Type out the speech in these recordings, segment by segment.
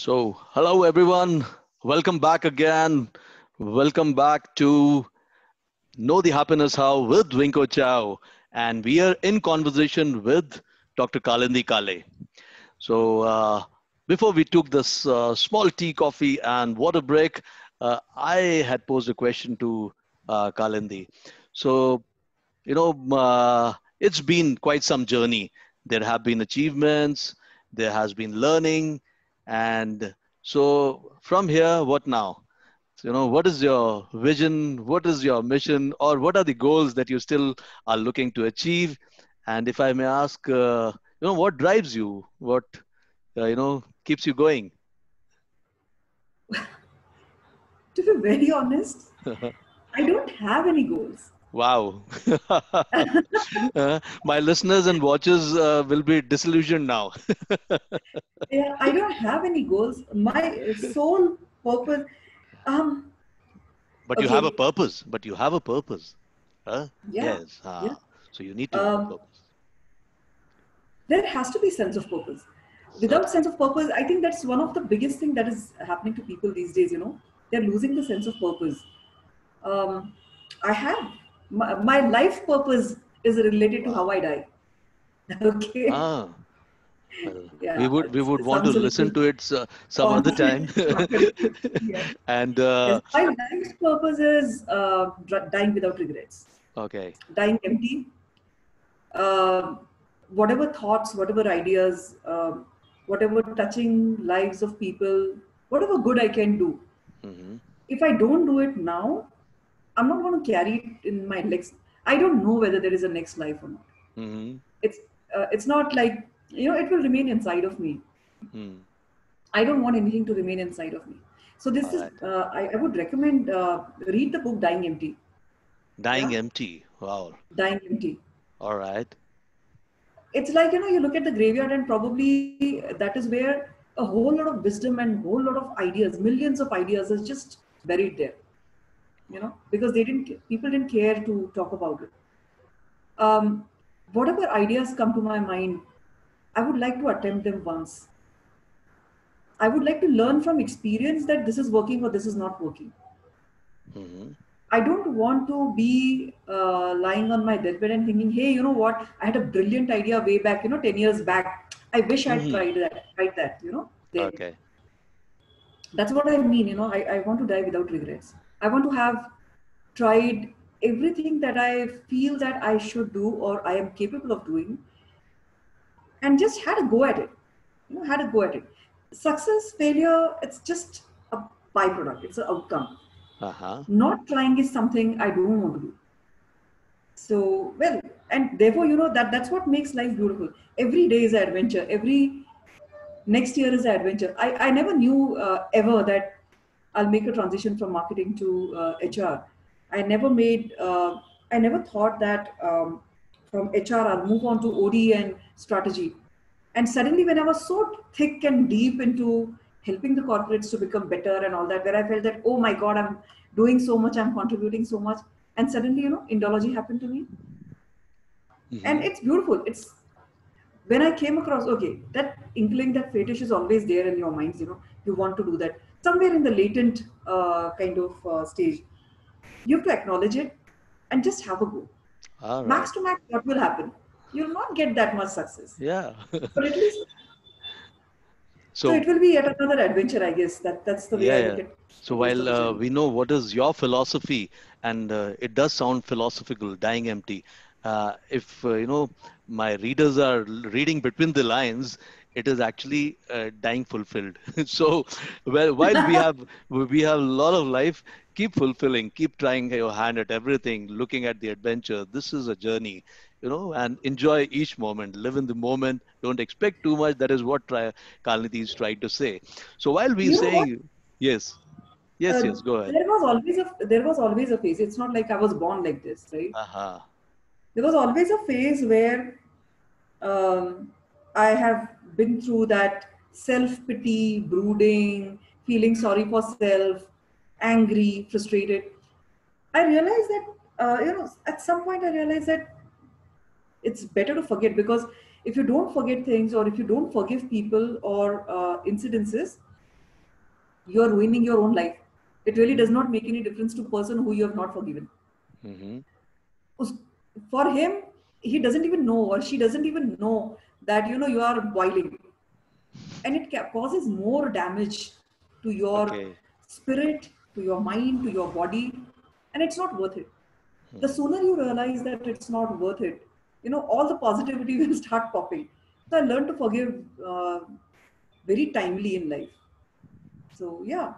So, hello everyone. Welcome back again. Welcome back to Know the Happiness How with Winko Chow. And we are in conversation with Dr. Kalindi Kale. So, before we took this small tea, coffee, and water break, I had posed a question to Kalindi. So, it's been quite some journey. There have been achievements, there has been learning, and so from here, what now? So, what is your vision? What is your mission? Or what are the goals that you still are looking to achieve? And if I may ask, what drives you? What, keeps you going? To be very honest, I don't have any goals. Wow. My listeners and watchers will be disillusioned now. Yeah, I don't have any goals. My sole purpose, um, But you have a okay, purpose. But you have a purpose. Huh? yeah, Yes. yeah. So you need to have a Um, purpose. there has to be sense of purpose. Without Certainly. sense of purpose, I think that's one of the biggest thing that is happening to people these days. They're losing the sense of purpose. Um, I have my life purpose is related to how Wow. I die. Okay, Ah, well, we yeah, would we would it want to sounds a listen little to it some other time. contradictory. Yeah. And Yes, my life's purpose is dying without regrets, okay. dying empty. Uh, whatever thoughts, whatever ideas, whatever touching lives of people, whatever good I can do. Hmm. If I don't do it now, I'm not going to carry it in my next. I don't know whether there is a next life or not. Hmm. It's not like it will remain inside of me. Hmm. I don't want anything to remain inside of me. So this All is right. I would recommend read the book Dying Empty. Dying Yeah, empty. Wow. Dying Empty. All right. It's like you look at the graveyard and probably that is where a whole lot of wisdom and whole lot of ideas, millions of ideas is just buried there. Because people didn't care to talk about it. Um, whatever ideas come to my mind, I would like to attempt them once. I would like to learn from experience that this is working or this is not working. Hmm. I don't want to be lying on my deathbed and thinking, hey, you know what? I had a brilliant idea way back, 10 years back. I wish I'd Hmm. tried that, then. Okay. That's what I mean, I want to die without regrets. I want to have tried everything that I feel that I should do or I am capable of doing and just had a go at it. Had a go at it. Success, failure, it's just a byproduct, it's an outcome. Uh-huh. Not trying is something I don't want to do. So, well, and therefore, that's what makes life beautiful. Every day is an adventure. Every next year is an adventure. I never knew ever that I'll make a transition from marketing to HR. I never made, I never thought that from HR I'll move on to OD and strategy. And suddenly, when I was so thick and deep into helping the corporates to become better and all that, where I felt that, oh my God, I'm doing so much, I'm contributing so much. And suddenly, Indology happened to me. And Hmm. it's beautiful. It's when I came across, okay, that inkling, that fetish is always there in your minds, you want to do that. Somewhere in the latent kind of stage, you have to acknowledge it and just have a go. All right. Max to max, what will happen? You'll not get that much success. Yeah. But at least, so So it will be yet another adventure, I guess. That's the way yeah, I yeah. look at So rest while of the journey. we know what is your philosophy, and it does sound philosophical, dying empty. If my readers are reading between the lines, it is actually dying fulfilled. So, well, while we have a lot of life, keep fulfilling, keep trying your hand at everything, looking at the adventure. This is a journey, and enjoy each moment. Live in the moment. Don't expect too much. That is what Kalniti is trying to say. So while we You know what? saying yes, yes, Uh, yes, go ahead. there was always a phase. It's not like I was born like this, right? Aha. There was always a phase where um, I have been through that self pity, brooding, feeling sorry for self, angry, frustrated. I realized that, at some point, I realized that it's better to forget because if you don't forget things or if you don't forgive people or incidences, you're ruining your own life. It really does not make any difference to person who you have not forgiven. Mm-hmm. Us- For him, he doesn't even know, or she doesn't even know that you are boiling, and it causes more damage to your Okay. spirit, to your mind, to your body, and it's not worth it. The Mm-hmm. sooner you realize that it's not worth it, all the positivity will start popping. So I learned to forgive very timely in life. So yeah,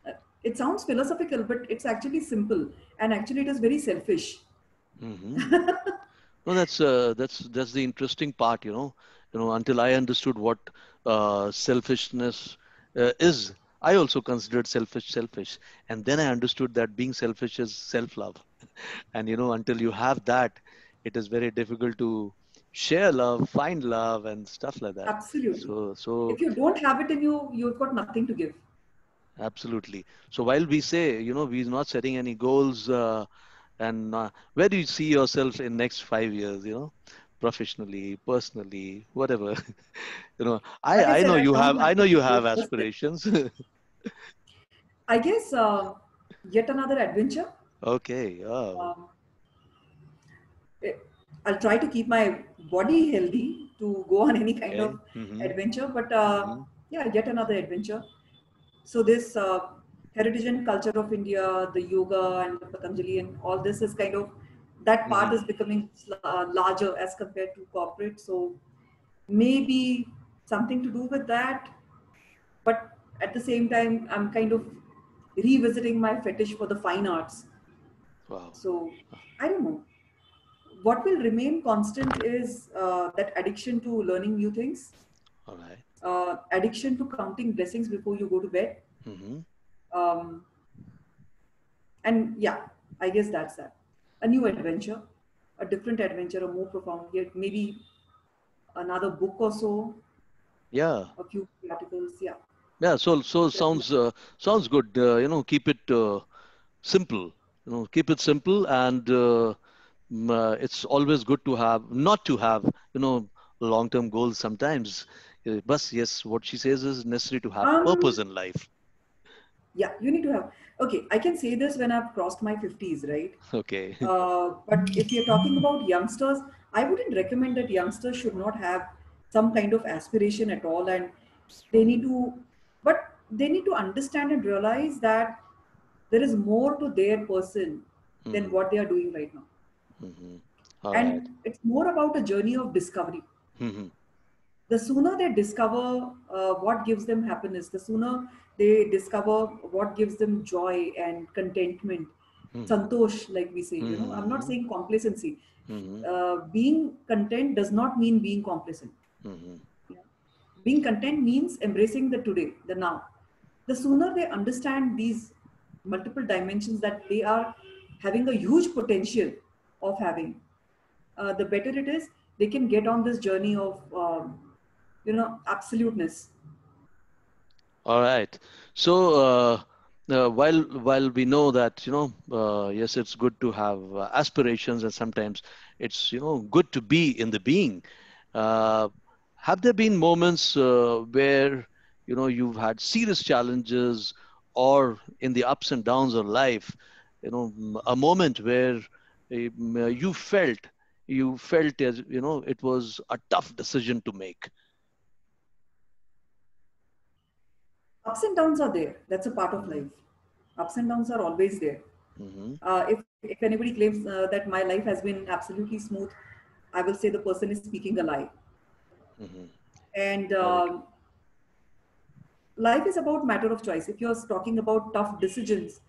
uh, it sounds philosophical, but it's actually simple, and actually it is very selfish. Mm-hmm. No, that's the interesting part, until I understood what selfishness is, I also considered selfish, and then I understood that being selfish is self-love, and until you have that, it is very difficult to share love, find love, and stuff like that. Absolutely. So If you don't have it in you, you've got nothing to give. absolutely. So while we say, we're not setting any goals, and where do you see yourself in next 5 years? Professionally, personally, whatever. I Like I I said, know I you don't have have I know you goals have per se. aspirations. I guess yet another adventure. Okay. Oh, Um, eh, I'll try to keep my body healthy to go on any kind okay. of Mm-hmm. adventure. But Mm-hmm. yeah, yet another adventure. So this heritage and culture of India, the yoga and the Patanjali and all this is kind of that Mm-hmm. part is becoming larger as compared to corporate. So maybe something to do with that. But at the same time, I'm kind of revisiting my fetish for the fine arts. Wow. So I don't know. What will remain constant is that addiction to learning new things, All right. addiction to counting blessings before you go to bed. Mm-hmm. Um, and yeah, I guess that's that. A new adventure, a different adventure, a more profound, yet maybe another book or so, Yeah. a few articles. Yeah, Yeah. So sounds good. Keep it simple. Keep it simple, and it's always good to have not to have long-term goals sometimes. But yes, what she says is necessary to have purpose um, in life. yeah, you need to have. Okay, I can say this when I've crossed my 50s, right? Okay. But if you're talking about youngsters, I wouldn't recommend that youngsters should not have some kind of aspiration at all, and they need to, but they need to understand and realize that there is more to their person than Hmm. what they are doing right now. Hmm. All right. And it's more about a journey of discovery. Hmm. The sooner they discover what gives them happiness, the sooner they discover what gives them joy and contentment, Hmm. santosh, like we say, I'm not Hmm. saying complacency. Hmm. Being content does not mean being complacent. Hmm. Yeah. Being content means embracing the today, the now. The sooner they understand these multiple dimensions that they are having a huge potential of having, the better it is. They can get on this journey of absoluteness. All right. So, while we know that yes, it's good to have aspirations, and sometimes it's good to be in the being. Uh, have there been moments where you've had serious challenges, or in the ups and downs of life, a moment where you felt as it was a tough decision to make. Ups and downs are there. That's a part of Hmm. life. Ups and downs are always there. Hmm. If anybody claims that my life has been absolutely smooth, I will say the person is speaking a lie. Hmm. And Very true. life is about matter of choice. If you're talking about tough decisions,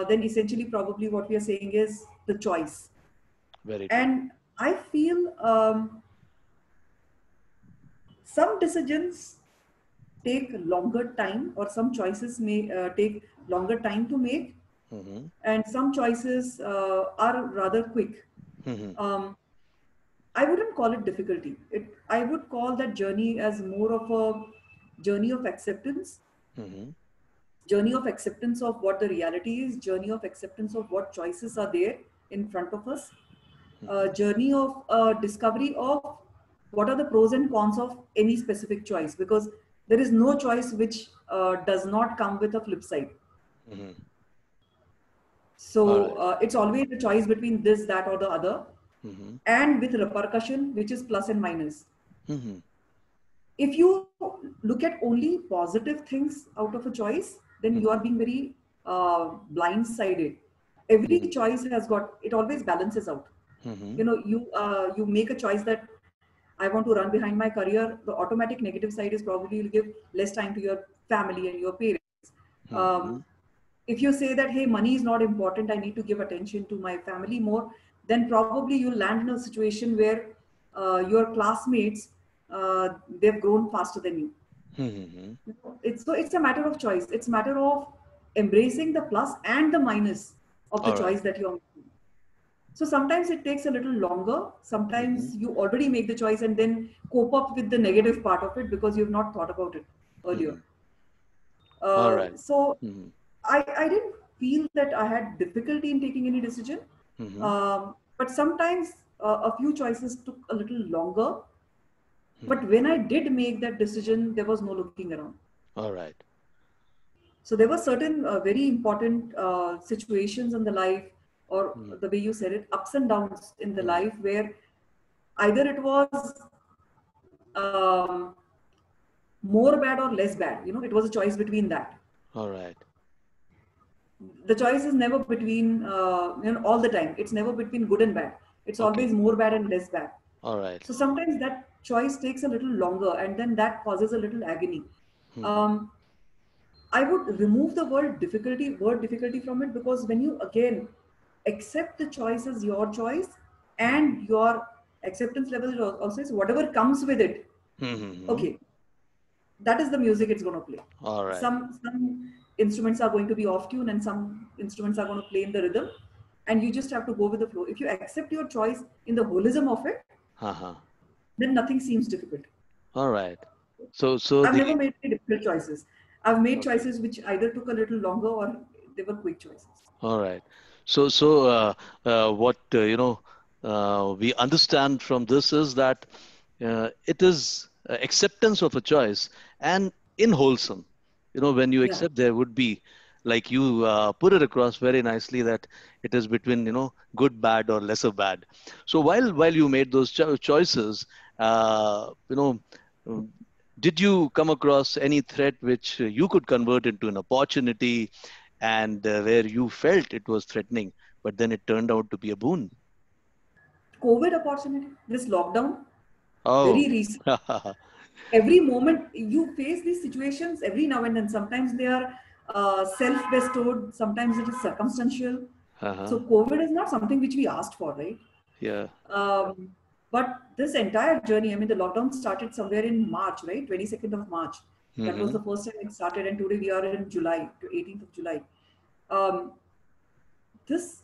then essentially probably what we are saying is the choice. Very true. And I feel some decisions take longer time, or some choices may take longer time to make, Hmm. and some choices are rather quick. Hmm. um, I wouldn't call it difficulty. I would call that journey as more of a journey of acceptance, Hmm. journey of acceptance of what the reality is, journey of acceptance of what choices are there in front of us, Hmm. journey of discovery of what are the pros and cons of any specific choice. Because There is no choice which does not come with a flip side. Mm-hmm. All So right. it's always a choice between this, that, or the other, Mm-hmm. and with repercussion, which is plus and minus. Mm-hmm. If you look at only positive things out of a choice, then you are Mm-hmm. being very blindsided. Every Mm-hmm. choice has got, it always balances out. Mm-hmm. You know, you make a choice that I want to run behind my career. The automatic negative side is probably you'll give less time to your family and your parents. Mm-hmm. If you say that, hey, money is not important, I need to give attention to my family more, then probably you'll land in a situation where your classmates, they've grown faster than you. Mm-hmm. It's a matter of choice. It's a matter of embracing the plus and the minus of the All right. choice that you're making. So sometimes it takes a little longer. Mm-hmm. Sometimes you already make the choice and then cope up with the negative part of it because you've not thought about it earlier. Mm-hmm. All right. So Mm-hmm. I didn't feel that I had difficulty in taking any decision. Mm-hmm. But sometimes a few choices took a little longer. Mm-hmm. But when I did make that decision, there was no looking around. All right. So there were certain very important situations in the life, or Mm-hmm. the way you said it, ups and downs in the Mm-hmm. life where either it was um, more bad or less bad. You know, it was a choice between that. All right. The choice is never between, all the time. It's never between good and bad. It's Okay. always more bad and less bad. All right. So sometimes that choice takes a little longer, and then that causes a little agony. Mm-hmm. Um, I would remove the word difficulty from it, because when you again accept the choice as your choice, and your acceptance level also is whatever comes with it. Mm-hmm. Okay, that is the music it's going to play. All right. Some instruments are going to be off tune, and some instruments are going to play in the rhythm, and you just have to go with the flow. If you accept your choice in the holism of it, Uh-huh. then nothing seems difficult. All right. So I've the never made any difficult choices. I've made okay. choices which either took a little longer or they were quick choices. All right. So what we understand from this is that it is acceptance of a choice and in wholesome. You know, when you Yeah. accept, there would be, like you put it across very nicely, that it is between good, bad, or lesser bad. So while you made those choices, uh, you know. um, Did you come across any threat which you could convert into an opportunity, and where you felt it was threatening, but then it turned out to be a boon? COVID opportunity, this lockdown, very Oh, recent. Every moment you face these situations every now and then. Sometimes they are self-bestowed, sometimes it is circumstantial. So uh-huh. COVID is not something which we asked for, right? Yeah. Um, but this entire journey, I mean, the lockdown started somewhere in March, right? 22nd of March. That was Mm-hmm. the first time it started, and today we are in July, to 18th of July. Um, this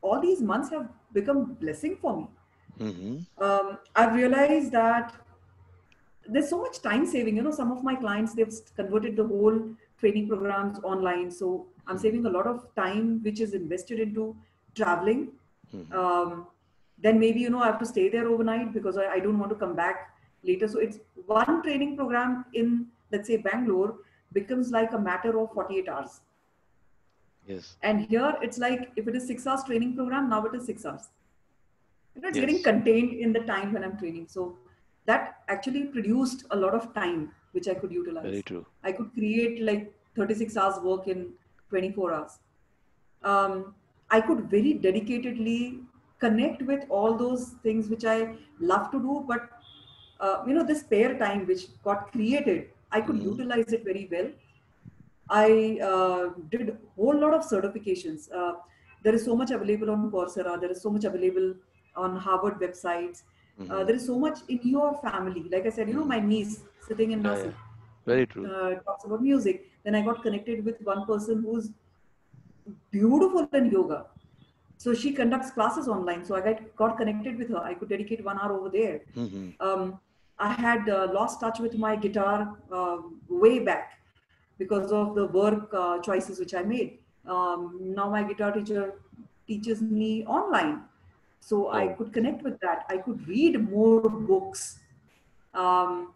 all these months have become blessing for me. Mm-hmm. I've realized that there's so much time saving. You know, some of my clients, they've converted the whole training programs online, so I'm saving a lot of time which is invested into traveling. Mm-hmm. um, then maybe, I have to stay there overnight because I don't want to come back later. So it's one training program in, let's say, Bangalore, becomes like a matter of 48 hours. Yes. And here it's like, if it is 6 hours training program, now it is 6 hours. It's getting Yes. contained in the time when I'm training. So that actually produced a lot of time which I could Very utilize. true. I could create like 36 hours work in 24 hours. um, I could very dedicatedly connect with all those things which I love to do. But this spare time which got created, I could Mm-hmm. utilize it very well. I did a whole lot of certifications. There is so much available on Coursera. There is so much available on Harvard websites. Mm-hmm. There is so much in your family. Like I said, Mm-hmm. my niece sitting in Yeah, yeah. Nasik Very true. talks about music. Then I got connected with one person who's beautiful in yoga. So she conducts classes online. So got connected with her. I could dedicate 1 hour over there. Mm-hmm. I had lost touch with my guitar way back because of the work choices which I made. Now my guitar teacher teaches me online. So I Oh. could connect with that. I could read more books. Um,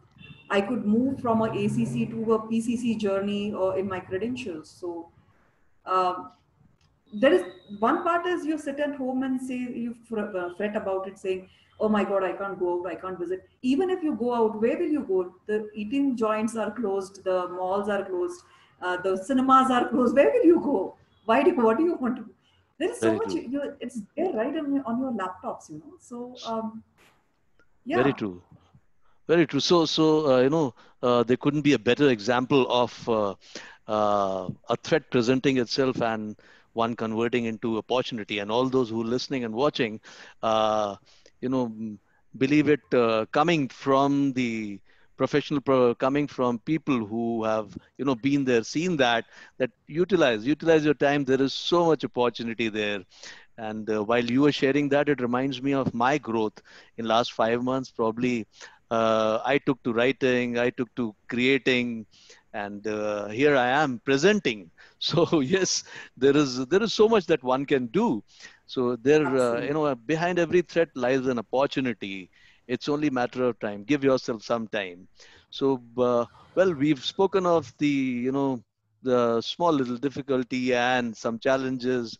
I could move from a ACC to a PCC journey or in my credentials. So um, there is one part is you sit at home and say you fret about it, saying, "Oh my God, I can't go out, I can't visit." Even if you go out, where will you go? The eating joints are closed, the malls are closed, the cinemas are closed. Where will you go? Why do what do you want to? There is so Very much. true. It's there right on your laptops, you know. So Very yeah, true. Very true. There couldn't be a better example of a threat presenting itself and one converting into opportunity. And all those who are listening and watching, uh, you know, m- believe it, coming from the coming from people who have, been there, seen that utilize your time. There is so much opportunity there. And while you were sharing that, it reminds me of my growth in last 5 months. Probably, I took to writing, I took to creating, and here I am presenting. So yes, there is so much that one can do. So absolutely. behind every threat lies an opportunity. It's only matter of time. Give yourself some time. So well, we've spoken of the small little difficulty and some challenges.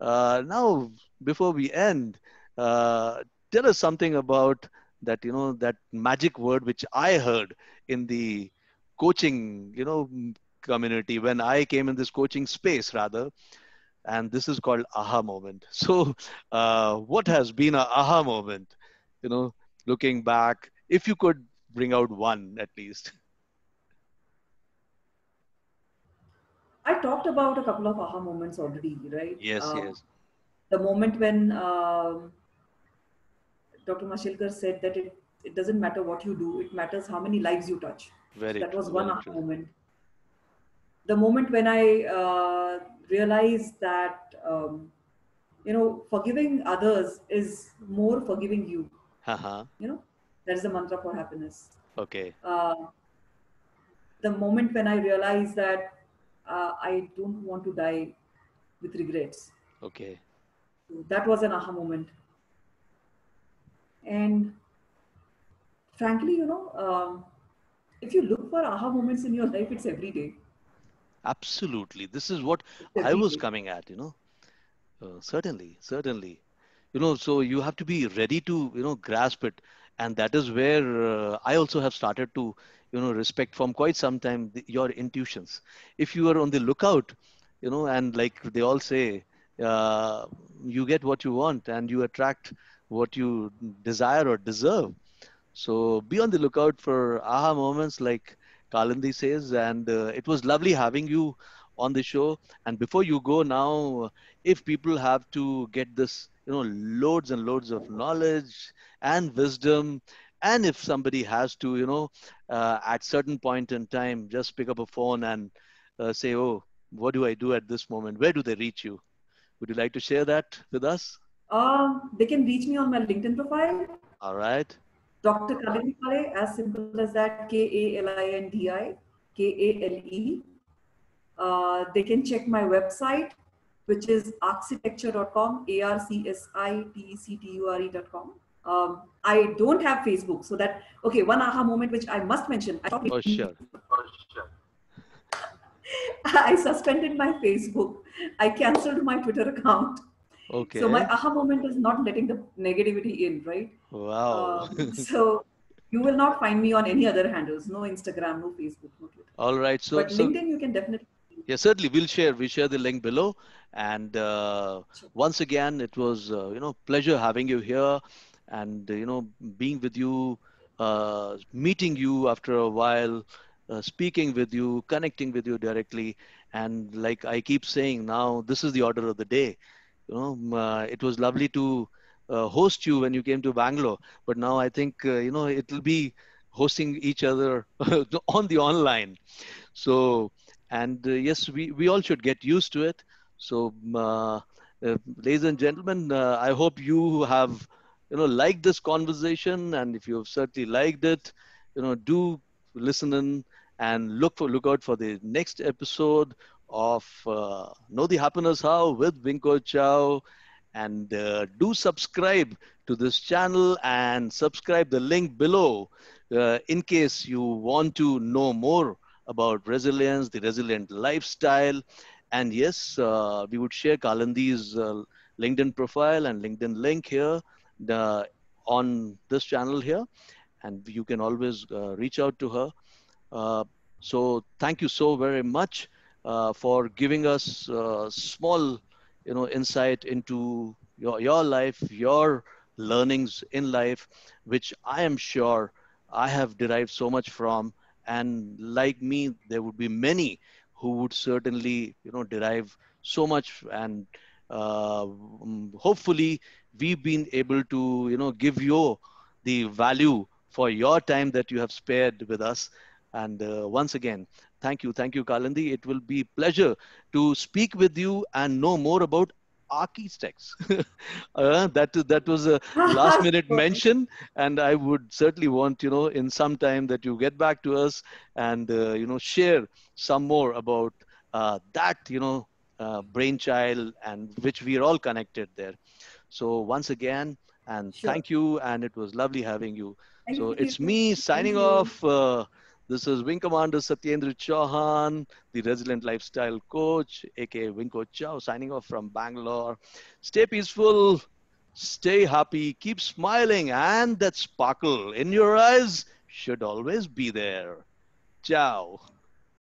Now, before we end, tell us something about that magic word which I heard in the coaching, community when I came in this coaching space, rather, and this is called aha moment. So, what has been a aha moment? You know, looking back, if you could bring out one at least. I talked about a couple of aha moments already, right? Yes, yes, The moment when Dr. Mashilkar said that it doesn't matter what you do, it matters how many lives you touch. So very that was true, one very aha true. moment. The moment when I realized that, forgiving others is more forgiving you. Haha. You know, that is the mantra for happiness. Okay, Uh, the moment when I realized that I don't want to die with regrets. okay. So that was an aha moment. And frankly, if you look for aha moments in your life, it's every day. Absolutely. This is what It's I every was day. coming at, certainly, certainly. So you have to be ready to, grasp it. And that is where I also have started to, respect from quite some time your intuitions. If you are on the lookout, and like they all say, uh, you get what you want and you attract what you desire or deserve. So be on the lookout for aha moments, like Kalindi says. And it was lovely having you on the show. And before you go now, if people have to get this, loads and loads of knowledge and wisdom, and if somebody has to, at certain point in time, just pick up a phone and say, oh, what do I do at this moment? Where do they reach you? Would you like to share that with us? They can reach me on my LinkedIn profile, All right. Dr. Kalindi Kale, as simple as that, Kalindi, they can check my website, which is architecture.com, arcsiTecture.com. I don't have Facebook, so that, okay, one aha moment which I must mention. Oh, sure. I suspended my Facebook. I cancelled my Twitter account. So my Okay. aha moment is not letting the negativity in, right? Wow. So you will not find me on any other handles. No Instagram, no Facebook, no Twitter. All right. But LinkedIn, you can definitely. Yeah, certainly we'll share the link below. And Sure. once again, it was pleasure having you here, and being with you, meeting you after a while, speaking with you, connecting with you directly. And like I keep saying now, this is the order of the day. It was lovely to host you when you came to Bangalore, but now I think it'll be hosting each other on the online. So, and yes, we all should get used to it. So, ladies and gentlemen, I hope you have, liked this conversation. And if you have certainly liked it, do listen in and look out for the next episode of Know the Happiness How with Vinko Chow. And do subscribe to this channel and subscribe the link below in case you want to know more about resilience, the resilient lifestyle, and yes, we would share Kalandi's LinkedIn profile and LinkedIn link here the, on this channel here, and you can always reach out to her. Uh, so thank you so very much for giving us small, insight into your life, your learnings in life, which I am sure I have derived so much from. And like me, there would be many who would certainly, derive so much. And hopefully, we've been able to, give you the value for your time that you have spared with us. And once again, thank you, Kalandi. It will be pleasure to speak with you and know more about architects. That was a last minute Perfect. mention, and I would certainly want, in some time that you get back to us and share some more about that brainchild, and which we are all connected there. So once again, and Sure. thank you, and it was lovely having you. Thank So you. it's me Thank signing you. off. This is Wing Commander Satyendra Chauhan, the Resilient Lifestyle Coach, aka Wing Coach Chow, signing off from Bangalore. Stay peaceful, stay happy, keep smiling, and that sparkle in your eyes should always be there. Ciao.